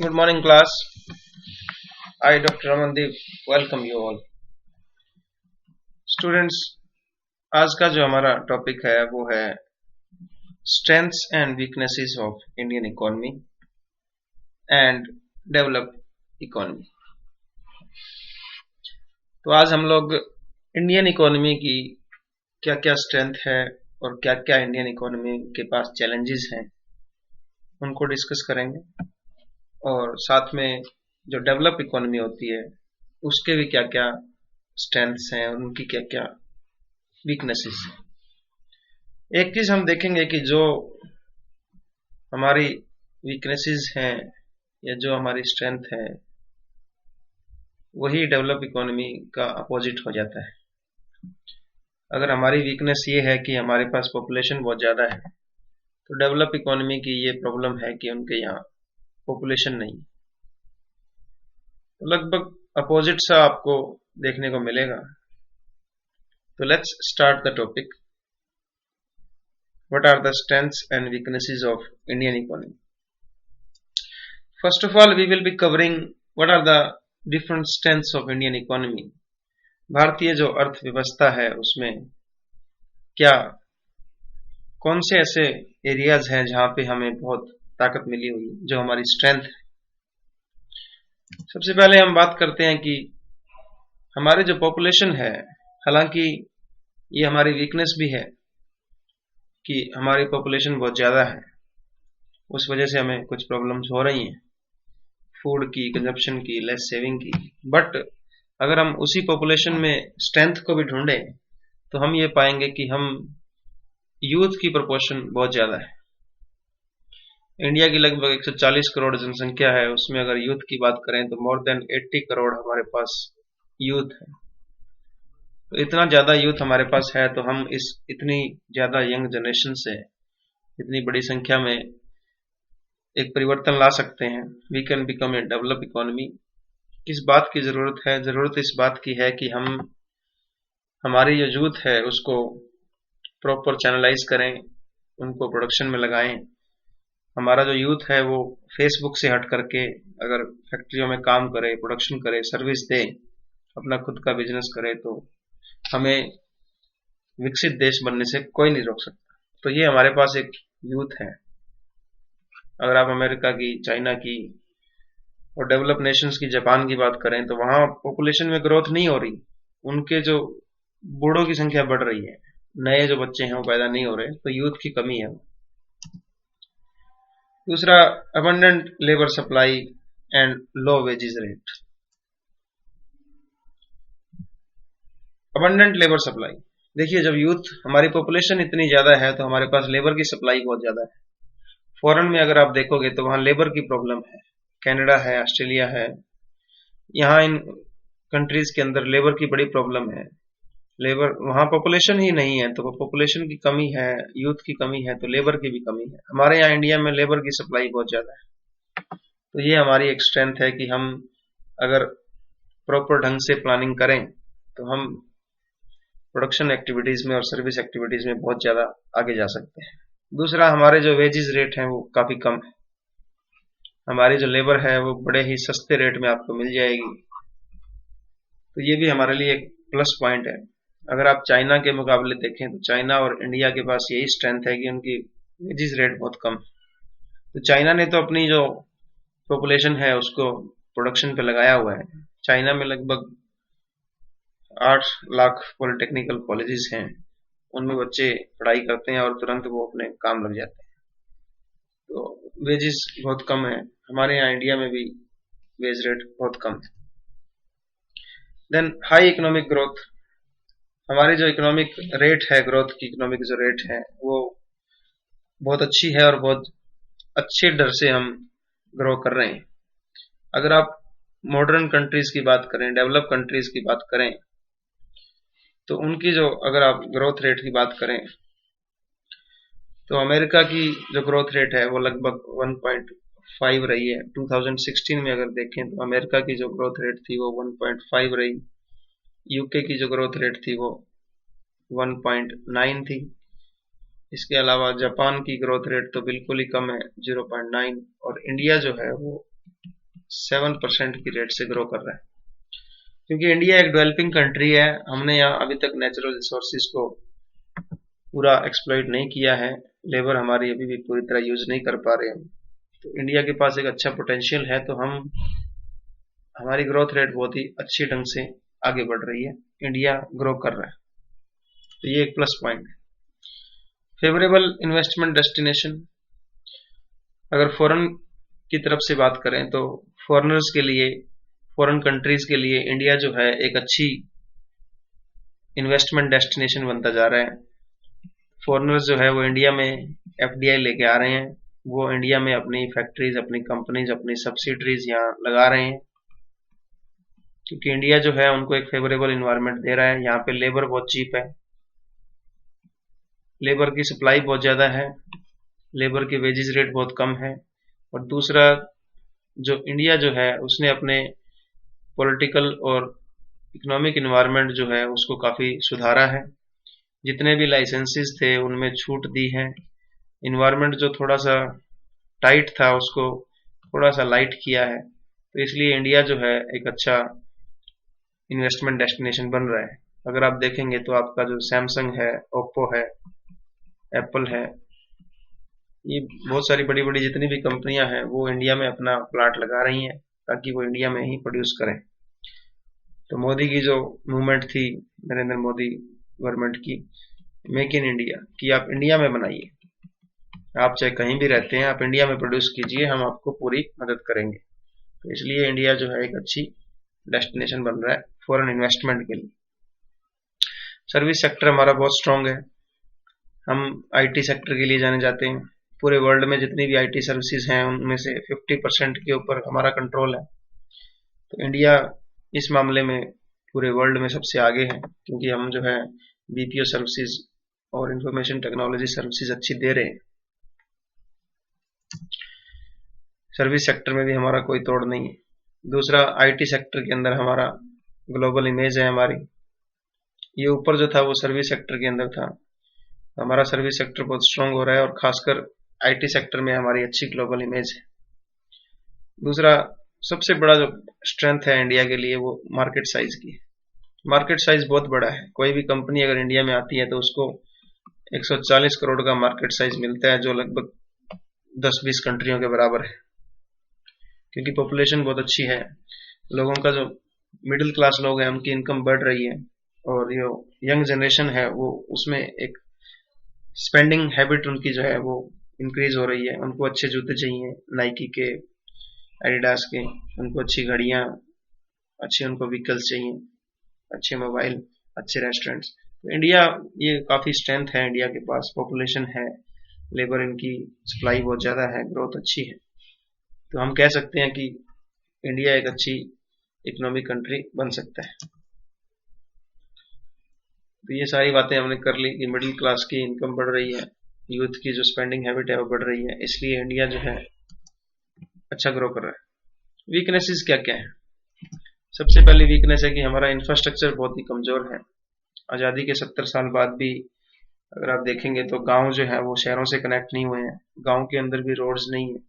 Good morning, class. I, Dr. Ramandeep, welcome you all. Students, आज का जो हमारा टॉपिक है वो है strengths and weaknesses of Indian economy and developed economy. तो आज हम लोग इंडियन इकोनॉमी की क्या क्या स्ट्रेंथ है और क्या क्या इंडियन इकोनॉमी के पास चैलेंजेस हैं उनको डिस्कस करेंगे, और साथ में जो डेवलप इकोनॉमी होती है उसके भी क्या क्या स्ट्रेंथ्स हैं, उनकी क्या क्या वीकनेसेस हैं। एक चीज हम देखेंगे कि जो हमारी वीकनेसेस हैं या जो हमारी स्ट्रेंथ है वही डेवलप इकोनॉमी का अपोजिट हो जाता है। अगर हमारी वीकनेस ये है कि हमारे पास पॉपुलेशन बहुत ज़्यादा है, तो डेवलप इकोनॉमी की ये प्रॉब्लम है कि उनके यहाँ पॉपुलेशन नहीं। तो लगभग अपोजिट सा आपको देखने को मिलेगा। तो let's start the topic. What are the strengths and weaknesses of Indian economy? First of all, we will be covering what are the different strengths of Indian economy. भारतीय जो अर्थव्यवस्था है उसमें क्या कौन से ऐसे एरियाज हैं जहां पे हमें बहुत ताकत मिली हुई है, जो हमारी स्ट्रेंथ है। सबसे पहले हम बात करते हैं कि हमारे जो पॉपुलेशन है, हालांकि ये हमारी वीकनेस भी है कि हमारी पॉपुलेशन बहुत ज़्यादा है, उस वजह से हमें कुछ प्रॉब्लम्स हो रही हैं, फूड की, कंजप्शन की, लेस सेविंग की। बट अगर हम उसी पॉपुलेशन में स्ट्रेंथ को भी ढूंढें तो हम ये पाएंगे कि हम यूथ की प्रोपोर्शन बहुत ज़्यादा है। इंडिया की लगभग 140 करोड़ जनसंख्या है, उसमें अगर यूथ की बात करें तो मोर देन 80 करोड़ हमारे पास यूथ है। तो इतना ज़्यादा यूथ हमारे पास है, तो हम इस इतनी ज़्यादा यंग जनरेशन से इतनी बड़ी संख्या में एक परिवर्तन ला सकते हैं। We can become a develop economy. किस बात की ज़रूरत है? ज़रूरत इस बात की है कि हम हमारी जो यूथ है उसको प्रॉपर चैनलाइज करें, उनको प्रोडक्शन में लगाएं। हमारा जो यूथ है वो फेसबुक से हट करके अगर फैक्ट्रियों में काम करे, प्रोडक्शन करे, सर्विस दे, अपना खुद का बिजनेस करे, तो हमें विकसित देश बनने से कोई नहीं रोक सकता। तो ये हमारे पास एक यूथ है। अगर आप अमेरिका की, चाइना की और डेवलप नेशंस की, जापान की बात करें तो वहाँ पॉपुलेशन में ग्रोथ नहीं हो रही, उनके जो बूढ़ों की संख्या बढ़ रही है, नए जो बच्चे हैं वो पैदा नहीं हो रहे, तो यूथ की कमी है। दूसरा, abundant labour supply and low wages rate. Abundant labour supply, देखिए जब यूथ, हमारी पॉपुलेशन इतनी ज्यादा है तो हमारे पास लेबर की सप्लाई बहुत ज्यादा है। फॉरेन में अगर आप देखोगे तो वहां लेबर की प्रॉब्लम है, कनाडा है, ऑस्ट्रेलिया है, यहाँ इन कंट्रीज के अंदर लेबर की बड़ी प्रॉब्लम है। लेबर, वहाँ पॉपुलेशन ही नहीं है, तो पॉपुलेशन की कमी है, यूथ की कमी है, तो लेबर की भी कमी है। हमारे यहाँ इंडिया में लेबर की सप्लाई बहुत ज्यादा है। तो ये हमारी एक स्ट्रेंथ है कि हम अगर प्रॉपर ढंग से प्लानिंग करें तो हम प्रोडक्शन एक्टिविटीज में और सर्विस एक्टिविटीज में बहुत ज्यादा आगे जा सकते हैं। दूसरा, हमारे जो वेजेस रेट हैं वो काफी कम है। हमारी जो लेबर है वो बड़े ही सस्ते रेट में आपको मिल जाएगी, तो ये भी हमारे लिए एक प्लस पॉइंट है। अगर आप चाइना के मुकाबले देखें तो चाइना और इंडिया के पास यही स्ट्रेंथ है कि उनकी वेजेस रेट बहुत कम है। तो चाइना ने तो अपनी जो पॉपुलेशन है उसको प्रोडक्शन पे लगाया हुआ है। चाइना में लगभग 8 लाख पॉलिटेक्निकल कॉलेजेस हैं, उनमें बच्चे पढ़ाई करते हैं और तुरंत वो अपने काम लग जाते हैं। तो वेजेस बहुत कम है। हमारे यहाँ इंडिया में भी वेज रेट बहुत कम है। देन हाई इकोनॉमिक ग्रोथ, हमारी जो इकोनॉमिक रेट है, ग्रोथ की इकोनॉमिक जो रेट है वो बहुत अच्छी है और बहुत अच्छे दर से हम ग्रो कर रहे हैं। अगर आप मॉडर्न कंट्रीज की बात करें, डेवलप कंट्रीज की बात करें, तो उनकी जो, अगर आप ग्रोथ रेट की बात करें तो अमेरिका की जो ग्रोथ रेट है वो लगभग 1.5 रही है। 2016 में अगर देखें तो अमेरिका की जो ग्रोथ रेट थी वो 1.5 रही। यूके की जो ग्रोथ रेट थी वो 1.9 थी। इसके अलावा जापान की ग्रोथ रेट तो बिल्कुल ही कम है, 0.9। और इंडिया जो है वो 7% की रेट से ग्रो कर रहा है, क्योंकि इंडिया एक डेवलपिंग कंट्री है। हमने यहाँ अभी तक नेचुरल रिसोर्सेज को पूरा एक्सप्लॉइट नहीं किया है, लेबर हमारी अभी भी पूरी तरह यूज नहीं कर पा रहे हैं। तो इंडिया के पास एक अच्छा पोटेंशियल है, तो हमारी ग्रोथ रेट बहुत ही अच्छी ढंग से आगे बढ़ रही है, इंडिया ग्रो कर रहा है, तो ये एक प्लस पॉइंट है। फेवरेबल इन्वेस्टमेंट डेस्टिनेशन, अगर फॉरेन की तरफ से बात करें तो फॉरेनर्स के लिए, फॉरेन कंट्रीज के लिए इंडिया जो है एक अच्छी इन्वेस्टमेंट डेस्टिनेशन बनता जा रहा है। फॉरेनर्स जो है वो इंडिया में एफडीआई लेके आ रहे हैं, वो इंडिया में अपनी फैक्ट्रीज, अपनी कंपनीज, अपनी सब्सिडरीज यहाँ लगा रहे हैं, क्योंकि इंडिया जो है उनको एक फेवरेबल इन्वायरमेंट दे रहा है। यहाँ पे लेबर बहुत चीप है, लेबर की सप्लाई बहुत ज़्यादा है, लेबर की वेजेस रेट बहुत कम है। और दूसरा, जो इंडिया जो है उसने अपने पॉलिटिकल और इकोनॉमिक इन्वायरमेंट जो है उसको काफ़ी सुधारा है। जितने भी लाइसेंसेस थे उनमें छूट दी है, इन्वायरमेंट जो थोड़ा सा टाइट था उसको थोड़ा सा लाइट किया है, तो इसलिए इंडिया जो है एक अच्छा इन्वेस्टमेंट डेस्टिनेशन बन रहा है। अगर आप देखेंगे तो आपका जो सैमसंग है, ओप्पो है, एप्पल है, ये बहुत सारी बड़ी बड़ी जितनी भी कंपनियां हैं वो इंडिया में अपना प्लांट लगा रही हैं ताकि वो इंडिया में ही प्रोड्यूस करें। तो मोदी की जो मूवमेंट थी, नरेंद्र मोदी गवर्नमेंट की, मेक इन इंडिया, कि आप इंडिया में बनाइए, आप चाहे कहीं भी रहते हैं आप इंडिया में प्रोड्यूस कीजिए, हम आपको पूरी मदद करेंगे। तो इसलिए इंडिया जो है एक अच्छी डेस्टिनेशन बन रहा है फॉरेन इन्वेस्टमेंट के लिए। सर्विस सेक्टर हमारा बहुत स्ट्रांग है, हम आईटी सेक्टर के लिए जाने जाते हैं। पूरे वर्ल्ड में जितनी भी आईटी सर्विसेज हैं उनमें से 50% के ऊपर हमारा कंट्रोल है। तो इंडिया इस मामले में पूरे वर्ल्ड में सबसे आगे है, क्योंकि हम जो है बीपीओ सर्विसेज और इंफॉर्मेशन टेक्नोलॉजी सर्विसेज अच्छी दे रहे हैं। सर्विस सेक्टर में भी हमारा कोई तोड़ नहीं है। दूसरा, आईटी सेक्टर के अंदर हमारा ग्लोबल इमेज है हमारी, ये ऊपर जो था वो सर्विस सेक्टर के अंदर था। हमारा सर्विस सेक्टर बहुत स्ट्रांग हो रहा है और खासकर आईटी सेक्टर में हमारी अच्छी ग्लोबल इमेज है। दूसरा, सबसे बड़ा जो स्ट्रेंथ है इंडिया के लिए वो मार्केट साइज की। मार्केट साइज बहुत बड़ा है, कोई भी कंपनी अगर इंडिया में आती है तो उसको 140 करोड़ का मार्केट साइज मिलता है, जो लगभग 10-20 कंट्रियों के बराबर है, क्योंकि पॉपुलेशन बहुत अच्छी है। लोगों का जो मिडिल क्लास लोग हैं उनकी इनकम बढ़ रही है, और जो यंग जनरेशन है वो उसमें एक स्पेंडिंग हैबिट उनकी जो है वो इंक्रीज हो रही है। उनको अच्छे जूते चाहिए, नाइकी के, एडिडास के, उनको अच्छी घड़ियां, अच्छे उनको व्हीकल्स चाहिए, अच्छे मोबाइल, अच्छे रेस्टोरेंट्स। तो इंडिया, ये काफ़ी स्ट्रेंथ है इंडिया के पास, पॉपुलेशन है, लेबर इनकी सप्लाई बहुत ज़्यादा है, ग्रोथ अच्छी है। तो हम कह सकते हैं कि इंडिया एक अच्छी इकोनॉमिक कंट्री बन सकता है। तो ये सारी बातें हमने कर ली कि मिडिल क्लास की इनकम बढ़ रही है, यूथ की जो स्पेंडिंग हैबिट है वो बढ़ रही है, इसलिए इंडिया जो है अच्छा ग्रो कर रहा है। वीकनेसेस क्या क्या है? सबसे पहली वीकनेस है कि हमारा इंफ्रास्ट्रक्चर बहुत ही कमजोर है। आज़ादी के 70 साल बाद भी अगर आप देखेंगे तो गांव जो है वो शहरों से कनेक्ट नहीं हुए हैं, गांव के अंदर भी रोड्स नहीं है,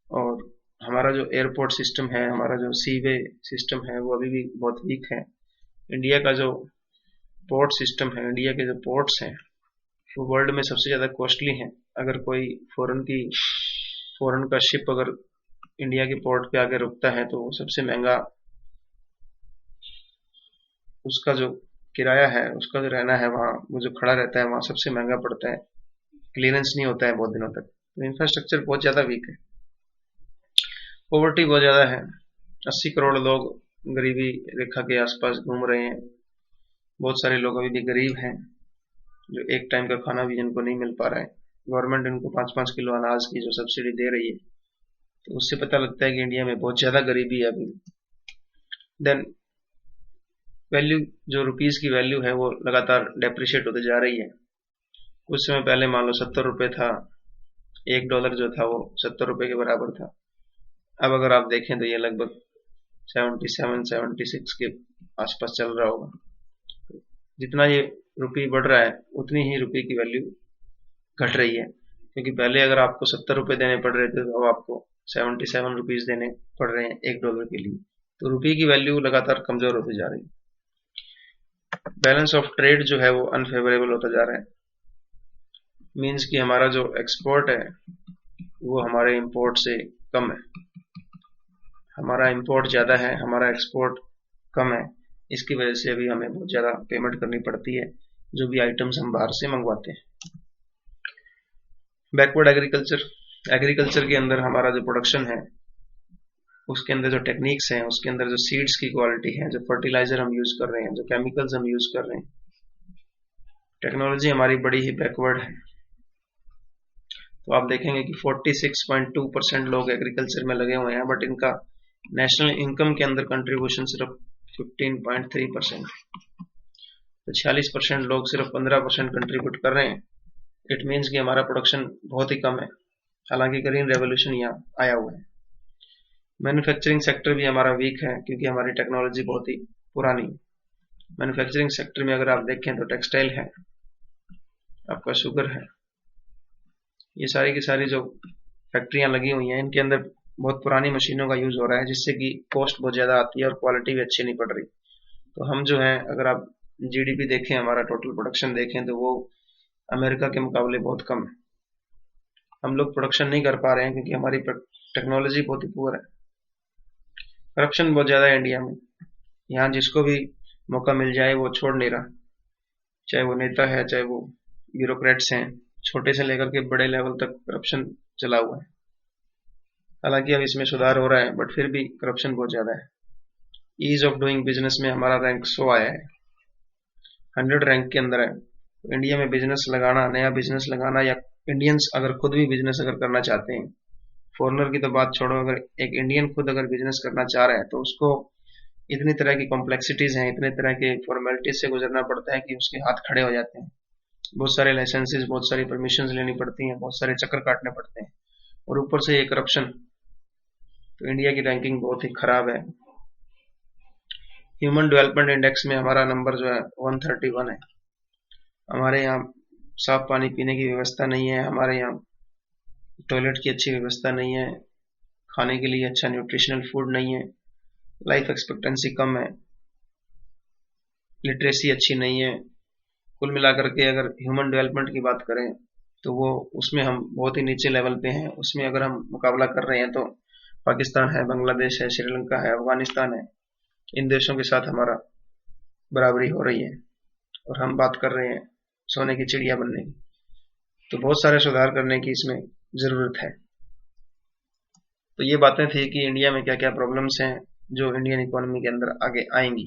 और हमारा जो एयरपोर्ट सिस्टम है, हमारा जो सीवे सिस्टम है वो अभी भी बहुत वीक है। इंडिया का जो पोर्ट सिस्टम है, इंडिया के जो पोर्ट्स हैं वो वर्ल्ड में सबसे ज़्यादा कॉस्टली हैं। अगर कोई फॉरेन का शिप अगर इंडिया के पोर्ट पे आके रुकता है तो सबसे महंगा उसका जो किराया है, उसका जो रहना है वहाँ, वो जो खड़ा रहता है वहाँ सबसे महंगा पड़ता है, क्लियरेंस नहीं होता है बहुत दिनों तक। तो इंफ्रास्ट्रक्चर बहुत ज़्यादा वीक है, पॉवर्टी बहुत ज़्यादा है, 80 करोड़ लोग गरीबी रेखा के आसपास घूम रहे हैं। बहुत सारे लोग अभी भी गरीब हैं, जो एक टाइम का खाना भी जिनको नहीं मिल पा रहा है। गवर्नमेंट इनको 5-5 किलो अनाज की जो सब्सिडी दे रही है, तो उससे पता लगता है कि इंडिया में बहुत ज़्यादा गरीबी है अभी। देन वैल्यू, जो रुपीज़ की वैल्यू है वो लगातार डेप्रिशिएट होते जा रही है। कुछ समय पहले मान लो 70 रुपये था, $1 जो था वो 70 रुपये के बराबर था। अब अगर आप देखें तो ये लगभग 77-76 के आसपास चल रहा होगा। जितना ये रुपये बढ़ रहा है उतनी ही रुपये की वैल्यू घट रही है, क्योंकि पहले अगर आपको 70 रुपये देने पड़ रहे थे तो अब आपको 77 रुपीज देने पड़ रहे हैं $1 के लिए। तो रुपये की वैल्यू लगातार कमजोर होती जा रही है। बैलेंस ऑफ ट्रेड जो है वो अनफेवरेबल होता जा रहा है। मीन्स कि हमारा जो एक्सपोर्ट है वो हमारे इंपोर्ट से कम है। हमारा इंपोर्ट ज़्यादा है, हमारा एक्सपोर्ट कम है। इसकी वजह से अभी हमें बहुत ज़्यादा पेमेंट करनी पड़ती है जो भी आइटम्स हम बाहर से मंगवाते हैं। बैकवर्ड एग्रीकल्चर के अंदर हमारा जो प्रोडक्शन है उसके अंदर जो टेक्निक्स हैं, उसके अंदर जो सीड्स की क्वालिटी है, जो फर्टिलाइजर हम यूज कर रहे हैं, जो केमिकल्स हम यूज कर रहे हैं, टेक्नोलॉजी हमारी बड़ी ही बैकवर्ड है। तो आप देखेंगे कि 46.2% लोग एग्रीकल्चर में लगे हुए हैं, बट इनका नेशनल इनकम के अंदर कंट्रीब्यूशन सिर्फ 15.3%। तो 46% लोग सिर्फ 15% कंट्रीब्यूट कर रहे हैं। इट मीन्स कि हमारा प्रोडक्शन बहुत ही कम है। हालांकि ग्रीन रेवोल्यूशन यहाँ आया हुआ है। मैन्युफैक्चरिंग सेक्टर भी हमारा वीक है क्योंकि हमारी टेक्नोलॉजी बहुत ही पुरानी है। मैन्युफैक्चरिंग सेक्टर में अगर आप देखें तो टेक्सटाइल है, आपका शुगर है, ये सारी की सारी जो फैक्ट्रियां लगी हुई हैं इनके अंदर बहुत पुरानी मशीनों का यूज हो रहा है, जिससे कि कॉस्ट बहुत ज़्यादा आती है और क्वालिटी भी अच्छी नहीं पड़ रही। तो हम जो है, अगर आप जीडीपी देखें, हमारा टोटल प्रोडक्शन देखें तो वो अमेरिका के मुकाबले बहुत कम है। हम लोग प्रोडक्शन नहीं कर पा रहे हैं क्योंकि हमारी टेक्नोलॉजी बहुत ही पुअर है। करप्शन बहुत ज़्यादा है इंडिया में। यहाँ जिसको भी मौका मिल जाए वो छोड़ नहीं रहा, चाहे वो नेता है, चाहे वो ब्यूरोक्रेट्स हैं, छोटे से लेकर के बड़े लेवल तक करप्शन चला हुआ है। हालांकि अब इसमें सुधार हो रहा है, बट फिर भी करप्शन बहुत ज़्यादा है। ईज ऑफ डूइंग बिजनेस में हमारा रैंक 100 आया है, 100 रैंक के अंदर है। तो इंडिया में बिजनेस लगाना, नया बिजनेस लगाना, या इंडियंस अगर खुद भी बिजनेस अगर करना चाहते हैं, फॉरेनर की तो बात छोड़ो, अगर एक इंडियन खुद अगर बिजनेस करना चाह रहा है तो उसको इतनी तरह की कॉम्प्लेक्सिटीज हैं, इतने तरह के फॉर्मेलिटीज से गुजरना पड़ता है कि उसके हाथ खड़े हो जाते हैं। बहुत सारे लाइसेंसेस, बहुत सारी परमिशन लेनी पड़ती हैं, बहुत सारे चक्कर काटने पड़ते हैं, और ऊपर से ये करप्शन। तो इंडिया की रैंकिंग बहुत ही खराब है। ह्यूमन डेवलपमेंट इंडेक्स में हमारा नंबर जो है 131 है। हमारे यहाँ साफ पानी पीने की व्यवस्था नहीं है, हमारे यहाँ टॉयलेट की अच्छी व्यवस्था नहीं है, खाने के लिए अच्छा न्यूट्रिशनल फूड नहीं है, लाइफ एक्सपेक्टेंसी कम है, लिटरेसी अच्छी नहीं है। कुल मिलाकर के अगर ह्यूमन डेवलपमेंट की बात करें तो वो उसमें हम बहुत ही नीचे लेवल पे हैं। उसमें अगर हम मुकाबला कर रहे हैं तो पाकिस्तान है, बांग्लादेश है, श्रीलंका है, अफगानिस्तान है, इन देशों के साथ हमारा बराबरी हो रही है, और हम बात कर रहे हैं सोने की चिड़िया बनने की। तो बहुत सारे सुधार करने की इसमें जरूरत है। तो ये बातें थी कि इंडिया में क्या क्या प्रॉब्लम्स हैं जो इंडियन इकोनॉमी के अंदर आगे आएंगी।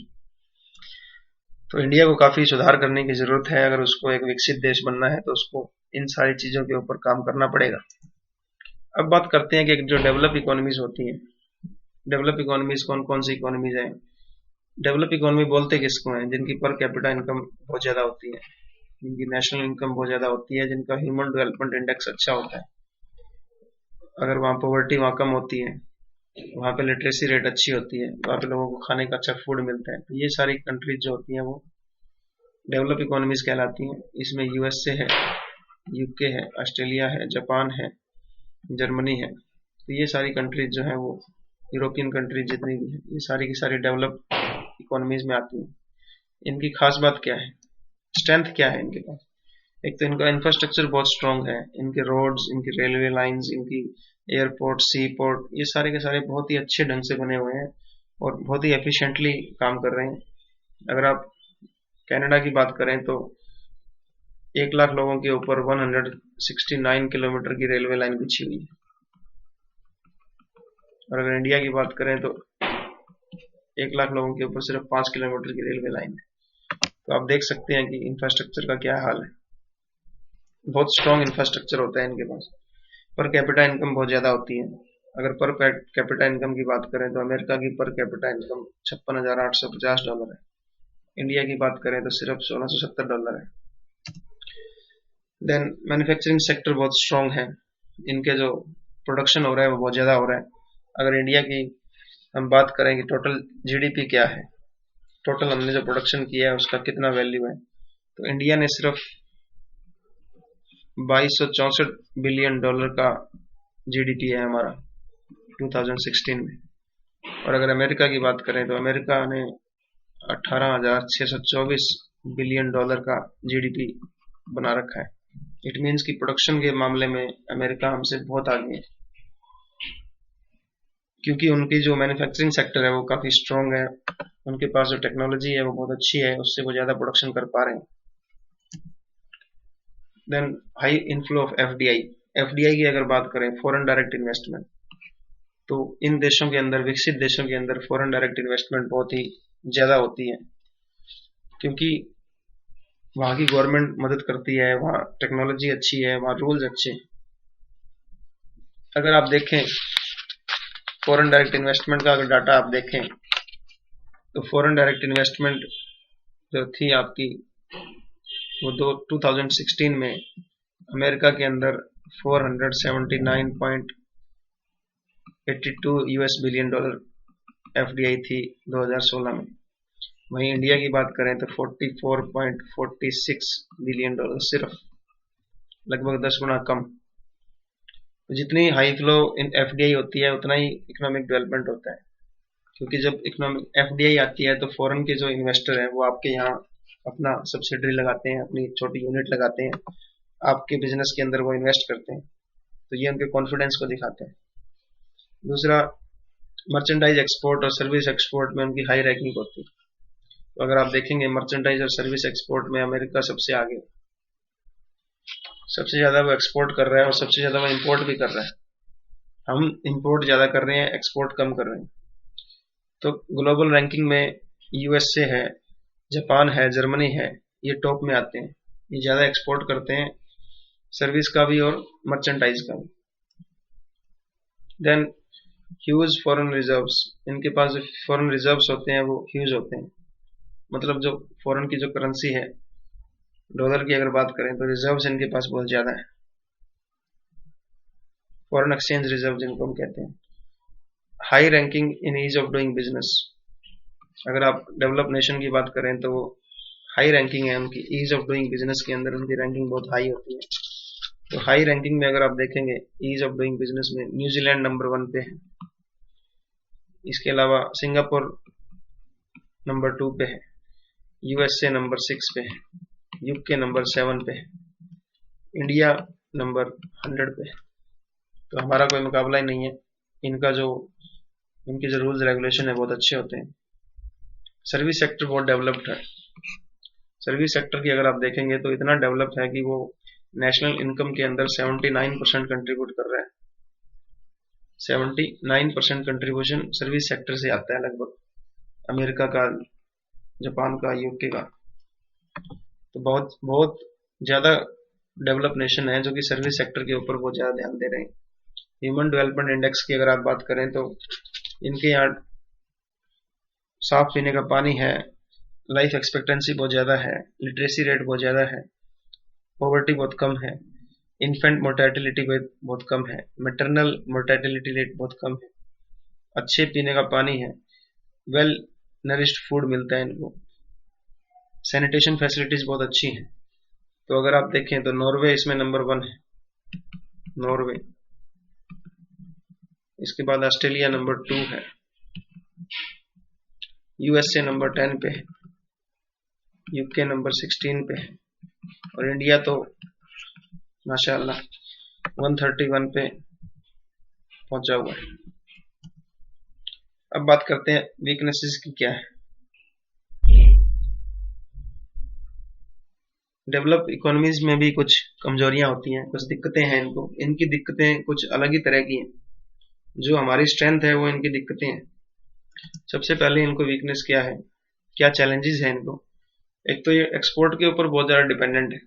तो इंडिया को काफी सुधार करने की जरूरत है। अगर उसको एक विकसित देश बनना है तो उसको इन सारी चीजों के ऊपर काम करना पड़ेगा। अब बात करते हैं कि जो डेवलप इकोनॉमीज होती हैं, डेवलप इकोनॉमीज कौन कौन सी इकोनॉमीज हैं। डेवलप इकोनॉमी बोलते किसको हैं? जिनकी पर कैपिटा इनकम बहुत ज्यादा होती है, जिनकी नेशनल इनकम बहुत ज्यादा होती है, जिनका ह्यूमन डेवलपमेंट इंडेक्स अच्छा होता है। अगर वहाँ पॉवर्टी वहाँ कम होती है, वहाँ पे लिटरेसी रेट अच्छी होती है, वहाँ पे लोगों को खाने का अच्छा फूड मिलता है, तो ये सारी कंट्रीज जो होती हैं वो डेवलप इकोनॉमीज कहलाती हैं। इसमें यूएसए है, यूके है, ऑस्ट्रेलिया है, जापान है, जर्मनी है। तो ये सारी कंट्रीज जो है वो यूरोपियन कंट्रीज जितनी भी है, ये सारी की सारी डेवलप इकोनॉमीज में आती हैं। इनकी खास बात क्या है, स्ट्रेंथ क्या है इनके पास? एक तो इनका इंफ्रास्ट्रक्चर बहुत स्ट्रांग है, इनके रोड्स, इनकी रेलवे लाइंस, इनकी एयरपोर्ट, सी पोर्ट, ये सारे के सारे बहुत ही अच्छे ढंग से बने हुए हैं और बहुत ही एफिशिएंटली काम कर रहे हैं। अगर आप कनाडा की बात करें तो 1 लाख लोगों के ऊपर 169 किलोमीटर की रेलवे लाइन बिछी हुई है, और अगर इंडिया की बात करें तो 1 लाख लोगों के ऊपर सिर्फ 5 किलोमीटर की रेलवे लाइन है। तो आप देख सकते हैं कि इंफ्रास्ट्रक्चर का क्या हाल है। बहुत स्ट्रॉन्ग इंफ्रास्ट्रक्चर होता है इनके पास। पर कैपिटा इनकम बहुत ज्यादा होती है। अगर पर कैपिटा इनकम की बात करें तो अमेरिका की पर कैपिटा इनकम $56,850 है। इंडिया की बात करें तो सिर्फ $1,670 है। देन मैन्युफैक्चरिंग सेक्टर बहुत स्ट्रॉन्ग है, इनके जो प्रोडक्शन हो रहा है वो बहुत ज्यादा हो रहा है। अगर इंडिया की हम बात करें कि टोटल जीडीपी क्या है, टोटल हमने जो प्रोडक्शन किया है उसका कितना वैल्यू है, तो इंडिया ने सिर्फ $2264 बिलियन का जीडीपी है हमारा। 2016 में। और अगर अमेरिका की बात करें तो अमेरिका ने 18,624 बिलियन डॉलर का जीडीपी बना रखा है। इट मीन्स कि प्रोडक्शन के मामले में अमेरिका हमसे बहुत आगे है, क्योंकि उनकी जो मैन्युफैक्चरिंग सेक्टर है वो काफ़ी स्ट्रॉन्ग है, उनके पास जो टेक्नोलॉजी है वो बहुत अच्छी है, उससे वो ज़्यादा प्रोडक्शन कर पा रहे हैं। Then high inflow of FDI. FDI की अगर बात करें, फॉरेन डायरेक्ट इन्वेस्टमेंट, तो इन देशों के अंदर, विकसित देशों के अंदर फॉरेन डायरेक्ट इन्वेस्टमेंट बहुत ही ज़्यादा होती है, क्योंकि वहाँ की गवर्नमेंट मदद करती है, वहाँ टेक्नोलॉजी अच्छी है, वहाँ रूल्स अच्छे हैं। अगर आप देखें फॉरेन डायरेक्ट इन्वेस्टमेंट का, अगर डाटा आप देखें तो फॉरेन डायरेक्ट इन्वेस्टमेंट जो थी आपकी वो 2016 में अमेरिका के अंदर 479.82 यूएस बिलियन डॉलर एफडीआई थी 2016 में। वहीं इंडिया की बात करें तो 44.46 बिलियन डॉलर, सिर्फ लगभग 10 गुना कम। जितनी हाई फ्लो इन एफडीआई होती है उतना ही इकोनॉमिक डेवलपमेंट होता है, क्योंकि जब इकोनॉमिक एफडीआई आती है तो फॉरेन के जो इन्वेस्टर हैं वो आपके यहाँ अपना सब्सिडरी लगाते हैं, अपनी छोटी यूनिट लगाते हैं, आपके बिजनेस के अंदर वो इन्वेस्ट करते हैं, तो ये उनके कॉन्फिडेंस को दिखाते हैं। दूसरा, मर्चेंडाइज एक्सपोर्ट और सर्विस एक्सपोर्ट में उनकी हाई रैंकिंग होती है। तो अगर आप देखेंगे मर्चेंडाइज और सर्विस एक्सपोर्ट में अमेरिका सबसे आगे, सबसे ज़्यादा वो एक्सपोर्ट कर रहा है और सबसे ज़्यादा वो इम्पोर्ट भी कर रहा है। हम इम्पोर्ट ज़्यादा कर रहे हैं, एक्सपोर्ट कम कर रहे हैं। तो ग्लोबल रैंकिंग में यूएसए है, जापान है, जर्मनी है, ये टॉप में आते हैं। ये ज़्यादा एक्सपोर्ट करते हैं, सर्विस का भी और मर्चेंडाइज का भी। देन ह्यूज फॉरेन रिजर्व्स, इनके पास जो फॉरेन रिजर्व्स होते हैं वो ह्यूज होते हैं, मतलब जो फॉरेन की जो करेंसी है, डॉलर की अगर बात करें तो रिजर्व्स इनके पास बहुत ज़्यादा है, फॉरेन एक्सचेंज रिजर्व जिनको हम कहते हैं। High ranking in ease of doing business, अगर आप डेवलप नेशन की बात करें तो वो हाई रैंकिंग है उनकी, ईज ऑफ डूइंग बिजनेस के अंदर उनकी रैंकिंग बहुत हाई होती है। तो हाई रैंकिंग में अगर आप देखेंगे ईज ऑफ डूइंग बिजनेस में न्यूजीलैंड नंबर 1 पे है, इसके अलावा सिंगापुर नंबर 2 पे है, यूएसए नंबर 6 पे है, यूके नंबर 7 पे है, इंडिया नंबर 100 पे है। तो हमारा कोई मुकाबला ही नहीं है, इनके जो रूल्स रेगुलेशन है बहुत अच्छे होते हैं। सर्विस सेक्टर बहुत डेवलप्ड है। सर्विस सेक्टर की अगर आप देखेंगे तो इतना डेवलप है कि वो नेशनल इनकम के अंदर 79% कंट्रीब्यूट कर रहा है। 79% कंट्रीब्यूशन सर्विस सेक्टर से आता है, लगभग अमेरिका का, जापान का, यूके का। तो बहुत बहुत ज़्यादा डेवलप नेशन है जो कि सर्विस सेक्टर के ऊपर बहुत ज़्यादा ध्यान दे रहे हैं। ह्यूमन डेवलपमेंट इंडेक्स की अगर आप बात करें तो इनके यहाँ साफ पीने का पानी है, लाइफ एक्सपेक्टेंसी बहुत ज़्यादा है, लिटरेसी रेट बहुत ज़्यादा है, पॉवर्टी बहुत कम है, इन्फेंट मोर्टेलिटी बहुत कम है, मैटरनल मोर्टेलिटी रेट बहुत कम है, अच्छे पीने का पानी है, वेल नरिश्ड फूड मिलता है इनको, सैनिटेशन फैसिलिटीज़ बहुत अच्छी हैं। तो अगर आप देखें तो नॉर्वे इसमें नंबर 1 है, नॉर्वे। इसके बाद ऑस्ट्रेलिया नंबर 2 है, यूएसए नंबर 10 पे है, यूके नंबर 16 पे है, और इंडिया तो माशाल्लाह 131 पे पहुंचा हुआ है। अब बात करते हैं वीकनेसेस की क्या है। डेवलप इकोनॉमीज में भी कुछ कमजोरियां होती हैं, कुछ दिक्कतें हैं इनको। इनकी दिक्कतें कुछ अलग ही तरह की हैं, जो हमारी स्ट्रेंथ है वो इनकी दिक्कतें हैं। सबसे पहले इनको वीकनेस क्या है, क्या चैलेंजेस हैं इनको। एक तो ये एक्सपोर्ट के ऊपर बहुत ज़्यादा डिपेंडेंट है,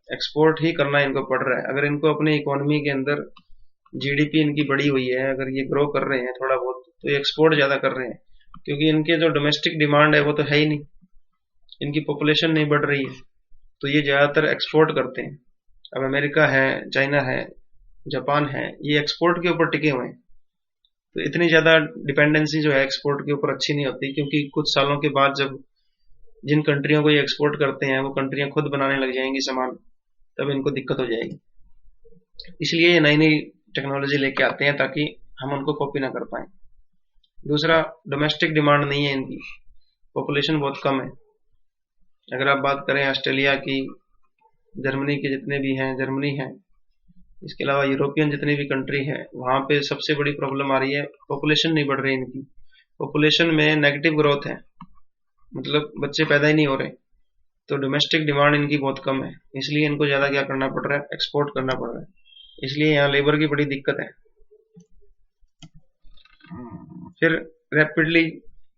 एक्सपोर्ट ही करना इनको पड़ रहा है। अगर इनको अपने इकोनॉमी के अंदर जीडीपी इनकी बढ़ी हुई है, अगर ये ग्रो कर रहे हैं थोड़ा बहुत, तो ये एक्सपोर्ट ज़्यादा कर रहे हैं, क्योंकि इनके जो डोमेस्टिक डिमांड है वो तो है ही नहीं, इनकी पॉपुलेशन नहीं बढ़ रही है, तो ये ज़्यादातर एक्सपोर्ट करते हैं। अब अमेरिका है, चाइना है, जापान है, ये एक्सपोर्ट के ऊपर टिके हुए हैं। तो इतनी ज़्यादा डिपेंडेंसी जो है एक्सपोर्ट के ऊपर अच्छी नहीं होती, क्योंकि कुछ सालों के बाद जब जिन कंट्रियों को ये एक्सपोर्ट करते हैं वो कंट्रियां खुद बनाने लग जाएंगी सामान, तब इनको दिक्कत हो जाएगी। इसलिए ये नई नई टेक्नोलॉजी लेके आते हैं ताकि हम उनको कॉपी ना कर पाए। दूसरा, डोमेस्टिक डिमांड नहीं है इनकी, पॉपुलेशन बहुत कम है। अगर आप बात करें ऑस्ट्रेलिया की, जर्मनी के जितने भी हैं, जर्मनी है, इसके अलावा यूरोपियन जितनी भी कंट्री है, वहाँ पे सबसे बड़ी प्रॉब्लम आ रही है, पॉपुलेशन नहीं बढ़ रही इनकी, पॉपुलेशन में नेगेटिव ग्रोथ है, मतलब बच्चे पैदा ही नहीं हो रहे। तो डोमेस्टिक डिमांड इनकी बहुत कम है, इसलिए इनको ज़्यादा क्या करना पड़ रहा है, एक्सपोर्ट करना पड़ रहा है, इसलिए यहाँ लेबर की बड़ी दिक्कत है। फिर रैपिडली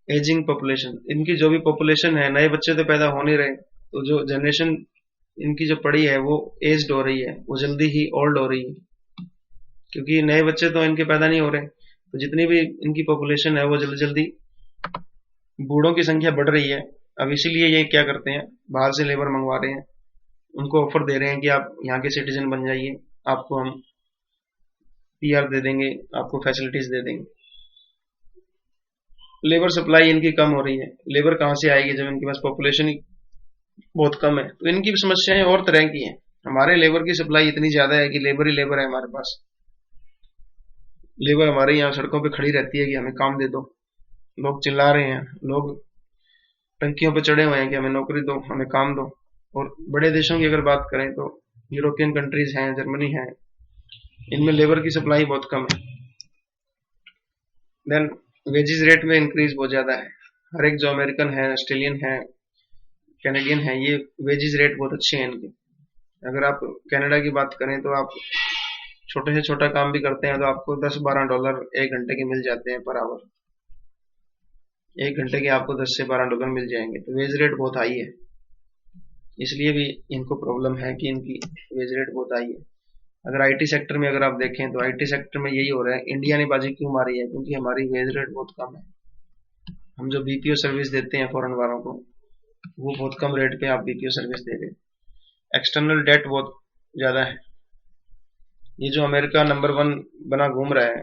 एजिंग पॉपुलेशन, इनकी जो भी पॉपुलेशन है, नए बच्चे तो पैदा हो नहीं रहे, तो जो जनरेशन इनकी जो पड़ी है वो एज्ड हो रही है, वो जल्दी ही ओल्ड हो रही है, क्योंकि नए बच्चे तो इनके पैदा नहीं हो रहे, तो जितनी भी इनकी पॉपुलेशन है वो जल्दी जल्दी बूढ़ों की संख्या बढ़ रही है। अब इसीलिए ये क्या करते हैं, बाहर से लेबर मंगवा रहे हैं, उनको ऑफर दे रहे हैं कि आप यहाँ के सिटीजन बन जाइए, आपको हम पीआर दे देंगे, आपको फैसिलिटीज दे देंगे। लेबर सप्लाई इनकी कम हो रही है, लेबर कहाँ से आएगी जब इनके पास पॉपुलेशन ही बहुत कम है। तो इनकी समस्याएं और तरह की हैं। हमारे लेबर की सप्लाई इतनी ज्यादा है कि लेबर ही लेबर है हमारे पास, लेबर हमारे यहाँ सड़कों पे खड़ी रहती है कि हमें काम दे दो, लोग चिल्ला रहे हैं, लोग टंकियों पे चढ़े हुए हैं कि हमें नौकरी दो, हमें काम दो। और बड़े देशों की अगर बात करें तो यूरोपियन कंट्रीज हैं, जर्मनी है, इनमें लेबर की सप्लाई बहुत कम है। देन वेजेस रेट में इंक्रीज बहुत ज्यादा है, हर एक जो अमेरिकन है, ऑस्ट्रेलियन है, कैनेडियन है, ये वेजेस रेट बहुत अच्छे हैं इनके। अगर आप कनाडा की बात करें तो आप छोटे से छोटा काम भी करते हैं तो आपको $10-12 एक घंटे के मिल जाते हैं पर आवर, एक घंटे के आपको $10 से $12 मिल जाएंगे। तो वेज रेट बहुत हाई है, इसलिए भी इनको प्रॉब्लम है कि इनकी वेज रेट बहुत हाई है। अगर आईटी सेक्टर में अगर आप देखें तो आईटी सेक्टर में यही हो रहा है, इंडिया ने बाजी क्यों मारी है, क्योंकि हमारी वेज रेट बहुत कम है। हम जो बीपीओ सर्विस देते हैं फॉरेन वालों को, वो बहुत कम रेट पे आप बीपीओ सर्विस दे रहे हैं। एक्सटर्नल डेट बहुत ज्यादा है, ये जो अमेरिका नंबर 1 बना घूम रहा है,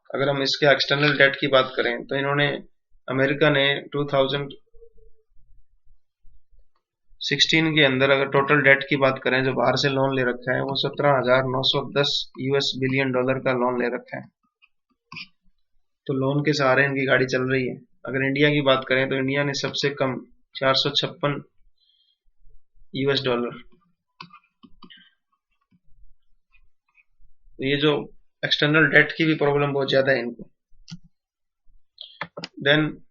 अगर हम इसके एक्सटर्नल डेट की बात करें तो इन्होंने, अमेरिका ने 2016 के अंदर अगर टोटल डेट की बात करें जो बाहर से लोन ले रखा है, वो $17,910 बिलियन का लोन ले रखा है। तो लोन के सहारे इनकी गाड़ी चल रही है। अगर इंडिया की बात करें तो इंडिया ने सबसे कम $456। तो ये जो एक्सटर्नल डेट की भी प्रॉब्लम बहुत ज्यादा है इनको। देन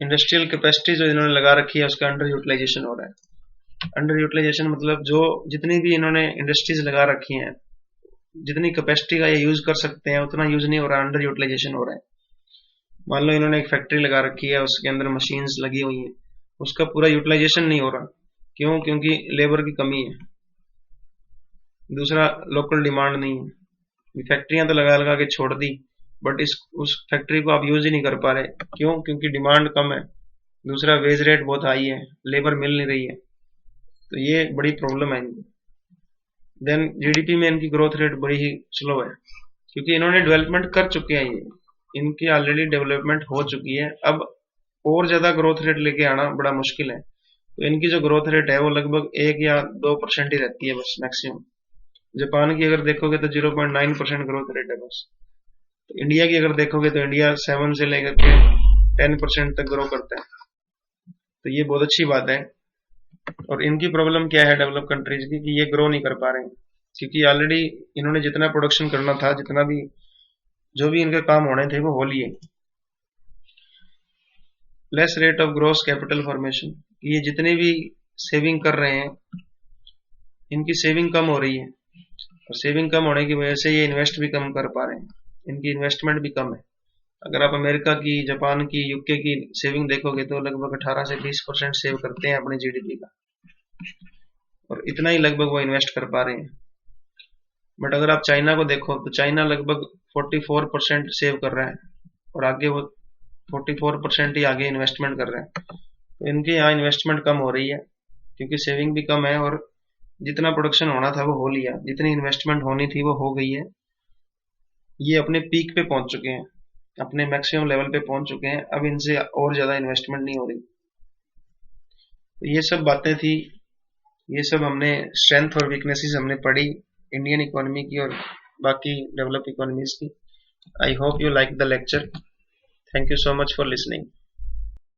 इंडस्ट्रियल कैपेसिटी जो इन्होंने लगा रखी है उसका अंडर यूटिलाइजेशन हो रहा है। अंडर यूटिलाइजेशन मतलब जो जितनी भी इन्होंने इंडस्ट्रीज लगा रखी हैं, जितनी कैपेसिटी का ये यूज कर सकते हैं उतना यूज नहीं हो रहा, अंडर यूटिलाइजेशन हो रहा है। मान लो इन्होंने एक फैक्ट्री लगा रखी है, उसके अंदर मशीन्स लगी हुई हैं, उसका पूरा यूटिलाइजेशन नहीं हो रहा। क्यों? क्योंकि लेबर की कमी है। दूसरा, लोकल डिमांड नहीं है। फैक्ट्रियां तो लगा लगा के छोड़ दी, बट उस फैक्ट्री को आप यूज ही नहीं कर पा रहे। क्यों? क्योंकि डिमांड कम है। दूसरा, वेज रेट बहुत हाई है, लेबर मिल नहीं रही है। तो ये बड़ी प्रॉब्लम है इनकी। देन जीडीपी में इनकी ग्रोथ रेट बड़ी ही स्लो है, क्योंकि इन्होंने डेवलपमेंट कर चुके हैं, ये इनकी ऑलरेडी डेवलपमेंट हो चुकी है। अब और ज्यादा ग्रोथ रेट लेके आना बड़ा मुश्किल है। तो इनकी जो ग्रोथ रेट है वो लगभग 1 या 2% ही रहती है बस, मैक्सिमम। जापान की अगर देखोगे तो 0.9% ग्रोथ रेट है बस। तो इंडिया की अगर देखोगे तो इंडिया 7 से लेकर के 10% तक ग्रो करता है। तो ये बहुत अच्छी बात है। और इनकी प्रॉब्लम क्या है डेवलप कंट्रीज की, कि ये ग्रो नहीं कर पा रहे हैं, क्योंकि ऑलरेडी इन्होंने जितना प्रोडक्शन करना था, जितना भी जो भी इनके काम होने थे वो हो लिए। Less rate of gross capital formation, ये जितने भी सेविंग कर रहे हैं इनकी सेविंग कम हो रही है, और सेविंग कम होने की वजह से ये इन्वेस्ट भी कम कर पा रहे हैं, इनकी इन्वेस्टमेंट भी कम है। अगर आप अमेरिका की, जापान की, यूके की सेविंग देखोगे तो लगभग 18 से 20% सेव करते हैं अपने जीडीपी का, और इतना ही लगभग वो इन्वेस्ट कर पा रहे हैं। बट अगर आप चाइना को देखो तो चाइना लगभग 44% सेव कर रहा है, और आगे वो 44% ही आगे इन्वेस्टमेंट कर रहे हैं। तो इनके यहाँ इन्वेस्टमेंट कम हो रही है, क्योंकि सेविंग भी कम है, और जितना प्रोडक्शन होना था वो हो लिया, जितनी इन्वेस्टमेंट होनी थी वो हो गई है। ये अपने पीक पे पहुंच चुके हैं, अपने मैक्सिमम लेवल पे पहुंच चुके हैं, अब इनसे और ज्यादा इन्वेस्टमेंट नहीं हो रही। तो ये सब बातें थी, ये सब हमने स्ट्रेंथ और वीकनेसेस हमने पढ़ी इंडियन इकोनॉमी की, और बाकी डेवलप इकोनॉमीज की। I hope you like the lecture. Thank you so much for listening.